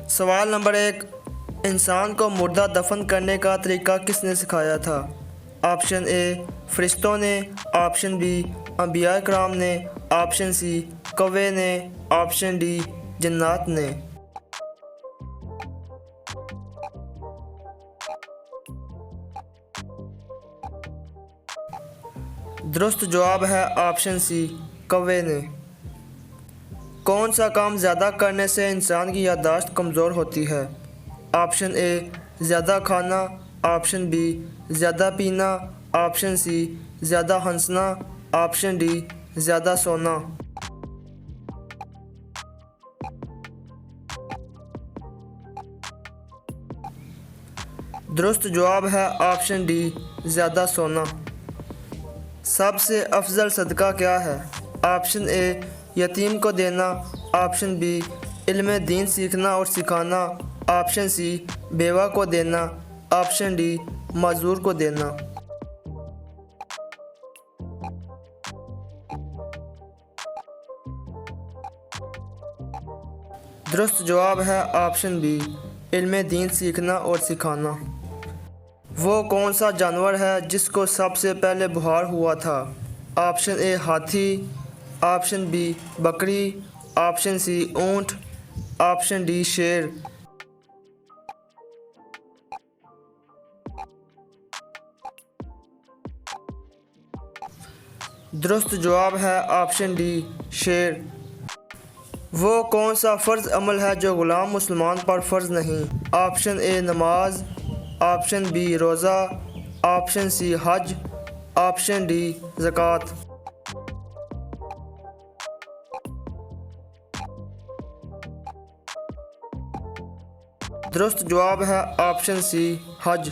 सवाल नंबर 1, इंसान को मुर्दा दफन करने का तरीका किसने सिखाया था? ऑप्शन ए फरिश्तों ने, ऑप्शन बी अंबिया कराम ने, ऑप्शन सी कौवे ने, ऑप्शन डी जन्नात ने। दुरुस्त जवाब है ऑप्शन सी कौवे ने। कौन सा काम ज़्यादा करने से इंसान की याददाश्त कमज़ोर होती है? ऑप्शन ए ज़्यादा खाना, ऑप्शन बी ज़्यादा पीना, ऑप्शन सी ज़्यादा हंसना, ऑप्शन डी ज़्यादा सोना। दुरुस्त जवाब है ऑप्शन डी ज़्यादा सोना। सबसे अफजल सदका क्या है? ऑप्शन ए यतीम को देना, ऑप्शन बी इल्म दीन सीखना और सिखाना, ऑप्शन सी बेवा को देना, ऑप्शन डी मजदूर को देना। दुरुस्त जवाब है ऑप्शन बी इल्म दीन सीखना और सिखाना। वो कौन सा जानवर है जिसको सबसे पहले बुखार हुआ था? ऑप्शन ए हाथी, ऑप्शन बी बकरी, ऑप्शन सी ऊंट, ऑप्शन डी शेर। दुरुस्त जवाब है ऑप्शन डी शेर। वो कौन सा फ़र्ज़ अमल है जो ग़ुलाम मुसलमान पर फ़र्ज़ नहीं? ऑप्शन ए नमाज, ऑप्शन बी रोज़ा, ऑप्शन सी हज, ऑप्शन डी ज़कात। दुरुस्त जवाब है ऑप्शन सी हज।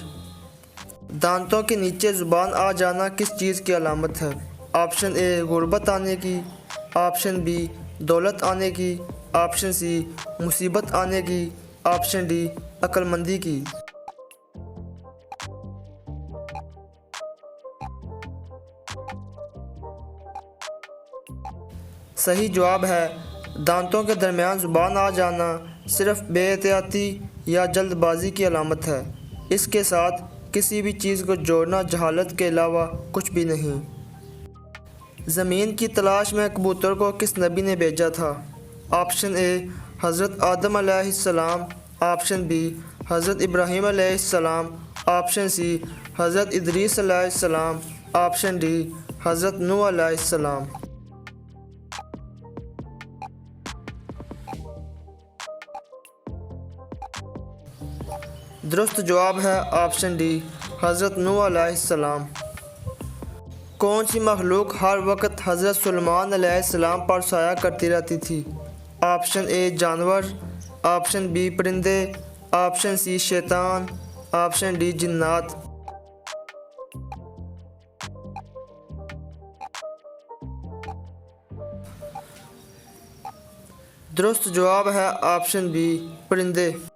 दांतों के नीचे ज़ुबान आ जाना किस चीज़ की अलामत है? ऑप्शन ए गुर्बत आने की, ऑप्शन बी दौलत आने की, ऑप्शन सी मुसीबत आने की, ऑप्शन डी अक्लमंदी की। सही जवाब है दांतों के दरमियान ज़ुबान आ जाना सिर्फ बेएहतियाती या जल्दबाजी की अलामत है। इसके साथ किसी भी चीज़ को जोड़ना जहालत के अलावा कुछ भी नहीं। ज़मीन की तलाश में कबूतर को किस नबी ने भेजा था? ऑप्शन ए हज़रत आदम अलैहिस्सलाम, ऑप्शन बी हज़रत इब्राहीम अलैहिस्सलाम, ऑप्शन सी हज़रत इदरीस अलैहिस्सलाम, ऑप्शन डी हज़रत नूह अलैहिस्सलाम। दुरुस्त जवाब है ऑप्शन डी हज़रत नूह अलैहिस्सलाम। कौन सी मखलूक हर वक्त हज़रत सुलेमान अलैहिस्सलाम पर साया करती रहती थी? ऑप्शन ए जानवर, ऑप्शन बी परिंदे, ऑप्शन सी शैतान, ऑप्शन डी जिन्नात। दुरुस्त जवाब है ऑप्शन बी परिंदे।